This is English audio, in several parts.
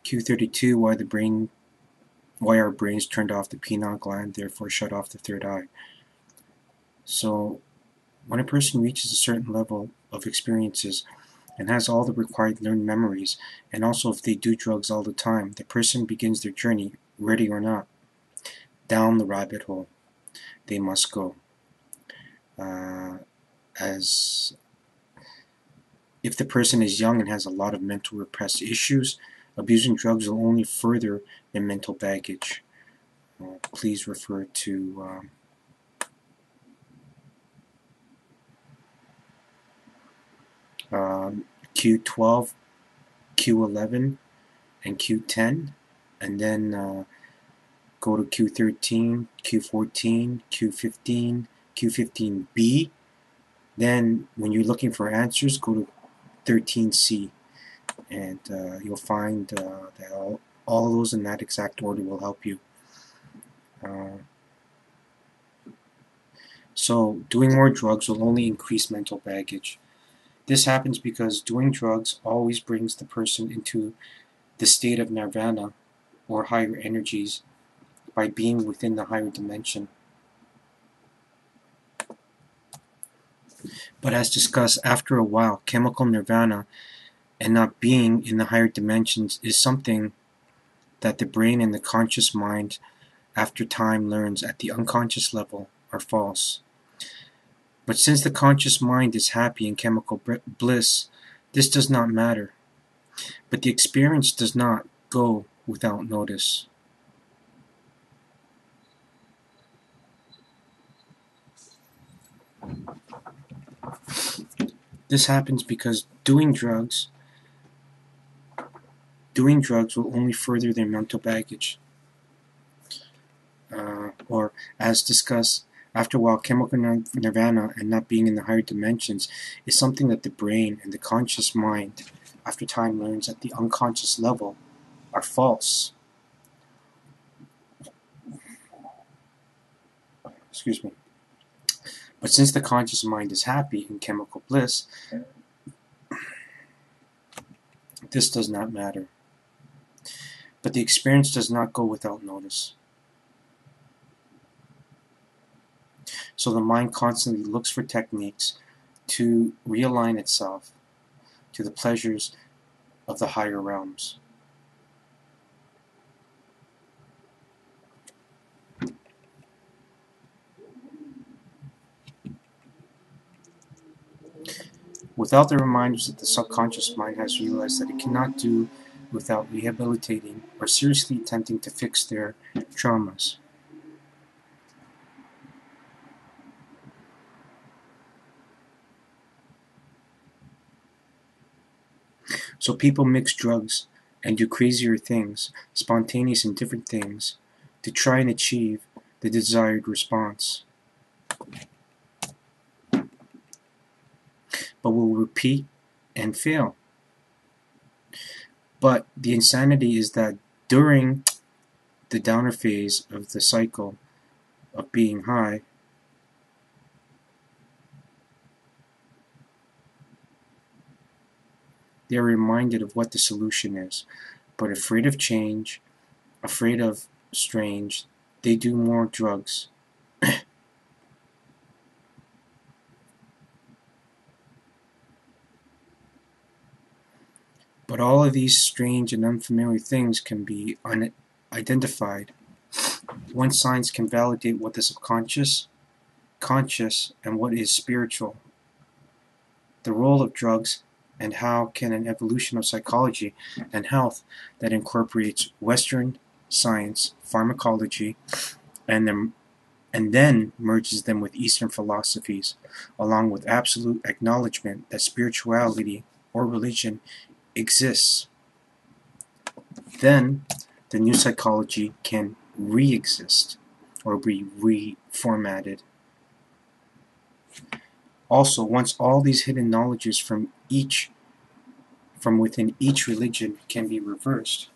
Q-32, why our brains turned off the pineal gland, therefore shut off the third eye. So when a person reaches a certain level of experiences and has all the required learned memories, and also if they do drugs all the time, the person begins their journey, ready or not, down the rabbit hole they must go. As if the person is young and has a lot of mental repressed issues, abusing drugs will only further their mental baggage. Please refer to Q12, Q11, and Q10, and then go to Q13, Q14, Q15, Q15B. Then when you're looking for answers, go to 13C, and you'll find that all those in that exact order will help you. So doing more drugs will only increase mental baggage. This happens because doing drugs always brings the person into the state of nirvana or higher energies by being within the higher dimension. But as discussed, after a while, chemical nirvana and not being in the higher dimensions is something that the brain and the conscious mind after time learns at the unconscious level are false. But since the conscious mind is happy in chemical bliss, this does not matter. But the experience does not go without notice. This happens because doing drugs will only further their mental baggage. Or as discussed, after a while, chemical nirvana and not being in the higher dimensions is something that the brain and the conscious mind, after time learns at the unconscious level, are false. Excuse me. But since the conscious mind is happy in chemical bliss, this does not matter. But the experience does not go without notice. So the mind constantly looks for techniques to realign itself to the pleasures of the higher realms. Without the reminders that the subconscious mind has realized that it cannot do without rehabilitating or seriously attempting to fix their traumas. So people mix drugs and do crazier things, spontaneous and different things, to try and achieve the desired response. But will repeat and fail. But the insanity is that during the downer phase of the cycle of being high, they are reminded of what the solution is. But afraid of change, afraid of strange, they do more drugs. But all of these strange and unfamiliar things can be identified once science can validate what the subconscious, conscious, and what is spiritual. The role of drugs, and how can an evolution of psychology and health that incorporates Western science, pharmacology, and then merges them with Eastern philosophies, along with absolute acknowledgement that spirituality or religion exists. Then the new psychology can re-exist or be reformatted. Also, once all these hidden knowledges from within each religion can be reversed,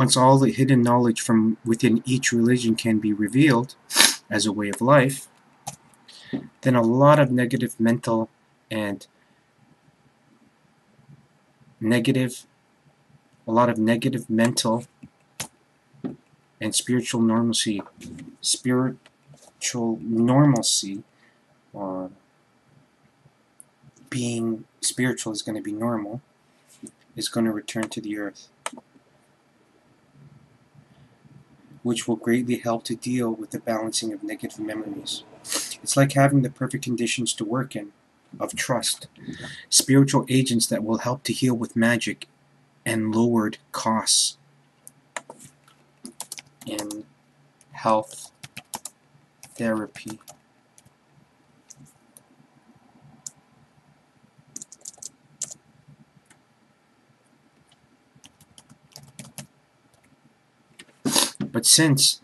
Once all the hidden knowledge from within each religion can be revealed as a way of life, then a lot of negative mental and negative mental and spiritual normalcy, or being spiritual is going to be normal, is going to return to the earth, which will greatly help to deal with the balancing of negative memories. It's like having the perfect conditions to work in, of trust, spiritual agents that will help to heal with magic and lowered costs in health therapy. But since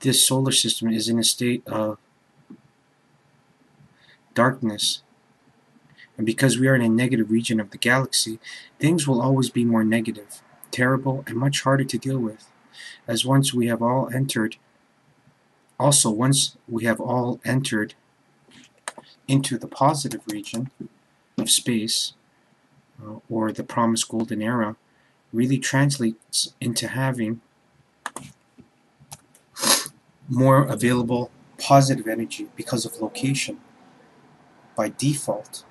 this solar system is in a state of darkness, and because we are in a negative region of the galaxy, things will always be more negative, terrible, and much harder to deal with. As once we have all entered into the positive region of space, or the promised golden era, really translates into having more available positive energy because of location by default.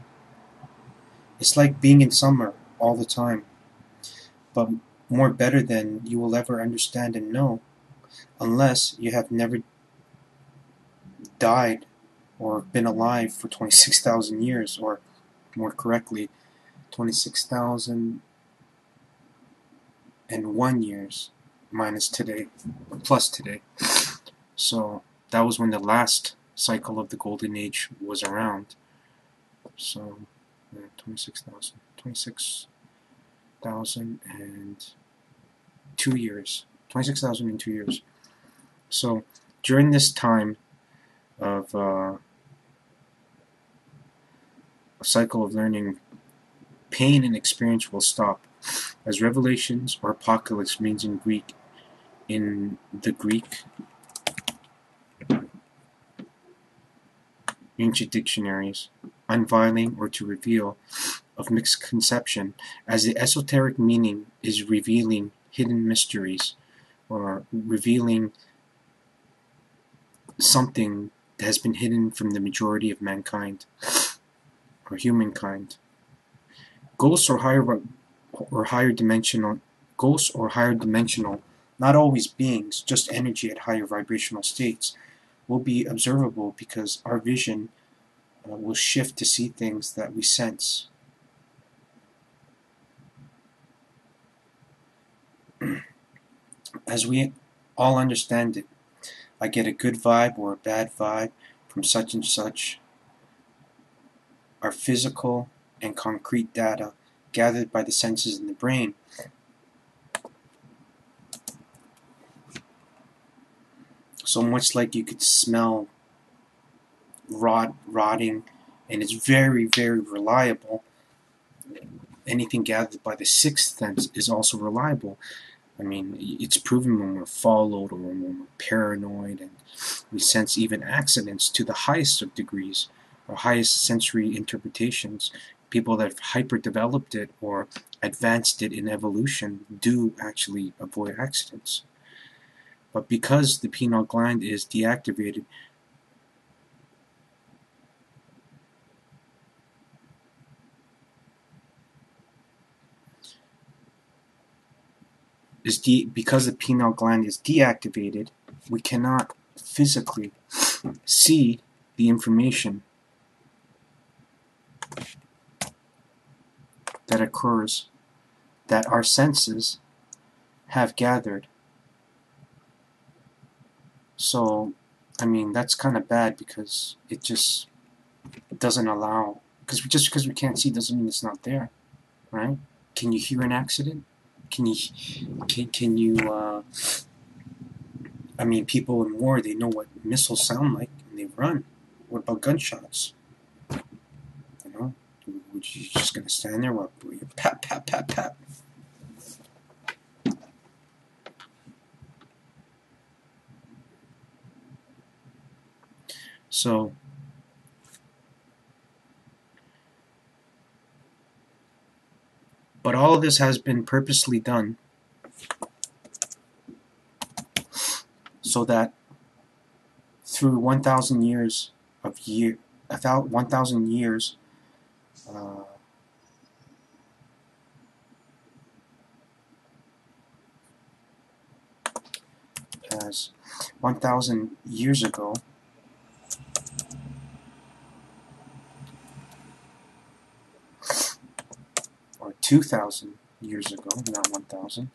It's like being in summer all the time, but more better than you will ever understand and know, unless you have never died or been alive for 26,000 years, or more correctly, 26,001 years minus today, or plus today. So that was when the last cycle of the golden age was around. So 26,002 years. 26,002 years. So during this time of a cycle of learning, pain and experience will stop, as revelations or apocalypse means in the Greek ancient dictionaries, unveiling or to reveal, of mixed conception, as the esoteric meaning is revealing hidden mysteries, or revealing something that has been hidden from the majority of mankind, or humankind. Ghosts or higher dimensional, not always beings, just energy at higher vibrational states, will be observable because our vision will shift to see things that we sense. As we all understand it, I get a good vibe or a bad vibe from such and such, are physical and concrete data gathered by the senses in the brain. So much like you could smell rotting, and it's very, very reliable. Anything gathered by the sixth sense is also reliable. I mean, it's proven when we're followed or when we're paranoid, and we sense even accidents to the highest of degrees or highest sensory interpretations. People that have hyper-developed it or advanced it in evolution do actually avoid accidents. But because the pineal gland is deactivated, because the pineal gland is deactivated, we cannot physically see the information that occurs, that our senses have gathered. So, I mean, that's kind of bad, because it just doesn't allow, just because we can't see doesn't mean it's not there, right? Can you hear an accident? Can you I mean, people in war, they know what missiles sound like, and they run. What about gunshots? You know, would you just gonna stand there while you pat, pat, pat, pat? So but all of this has been purposely done so that through 1,000 years of 1,000 years as 1,000 years ago, or 2,000 years ago, not 1,000.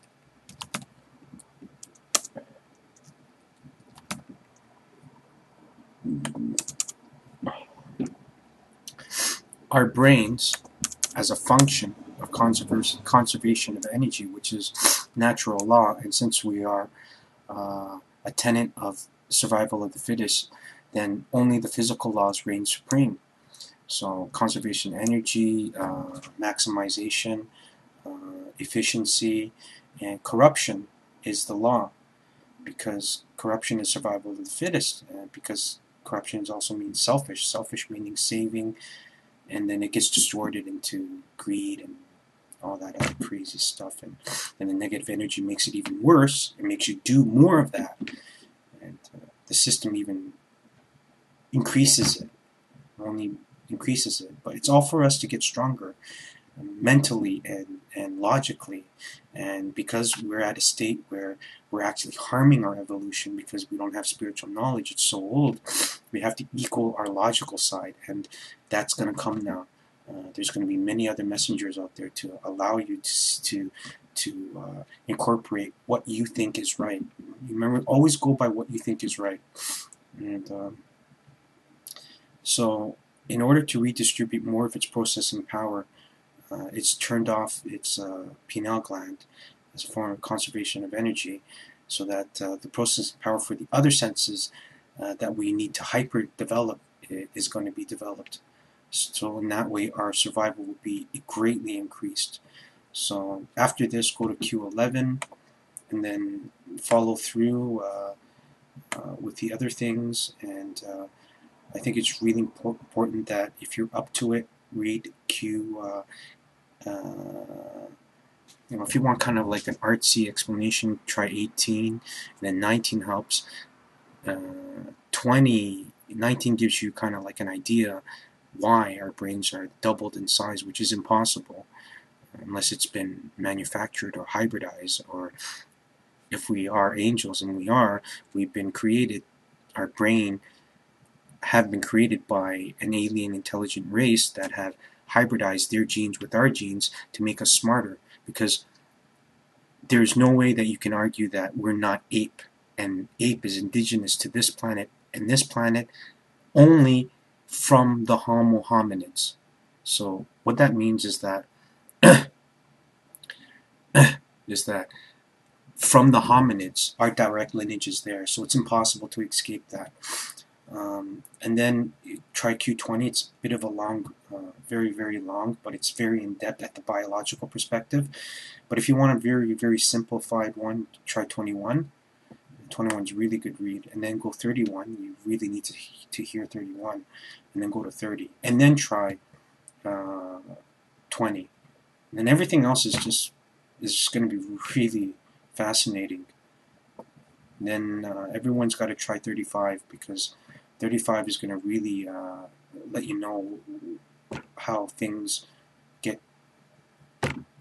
Our brains, as a function of conservation of energy, which is natural law, and since we are a tenet of survival of the fittest, then only the physical laws reign supreme. So conservation of energy, maximization, efficiency, and corruption is the law, because corruption is survival of the fittest, because corruption also means selfish, selfish meaning saving, and then it gets distorted into greed and all that other crazy stuff, and the negative energy makes it even worse. It makes you do more of that, and the system even increases it, only increases it. But it's all for us to get stronger mentally and logically, and because we're at a state where we're actually harming our evolution because we don't have spiritual knowledge, it's so old, we have to equal our logical side, and that's going to come now. There's going to be many other messengers out there to allow you to incorporate what you think is right. Remember, always go by what you think is right. And so in order to redistribute more of its processing power, it's turned off its pineal gland as a form of conservation of energy, so that the processing power for the other senses that we need to hyper develop is going to be developed. So in that way our survival will be greatly increased. So after this, go to Q11 and then follow through with the other things. And I think it's really important that if you're up to it, read Q. If you want kind of like an artsy explanation, try 18, and then 19 helps. 19 gives you kind of like an idea why our brains are doubled in size, which is impossible unless it's been manufactured or hybridized, or if we are angels, and we've been created, our brain have been created by an alien intelligent race that have hybridized their genes with our genes to make us smarter, because there's no way that you can argue that we're not ape, and ape is indigenous to this planet, and this planet only from the Homo hominids. So what that means is that from the hominids, our direct lineage is there, so it's impossible to escape that. And then try Q20. It's a bit of a long, very, very long, but it's very in-depth at the biological perspective. But if you want a very, very simplified one, try 21. 21 is a really good read. And then go 31. You really need to hear 31. And then go to 30. And then try 20. And then everything else is just going to be really fascinating. And then everyone's got to try 35, because 35 is going to really let you know how things get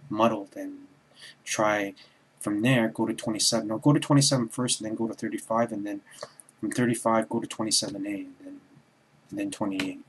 muddled, and try from there, go to 27. Now go to 27 first, and then go to 35, and then from 35 go to 27A, and then 28.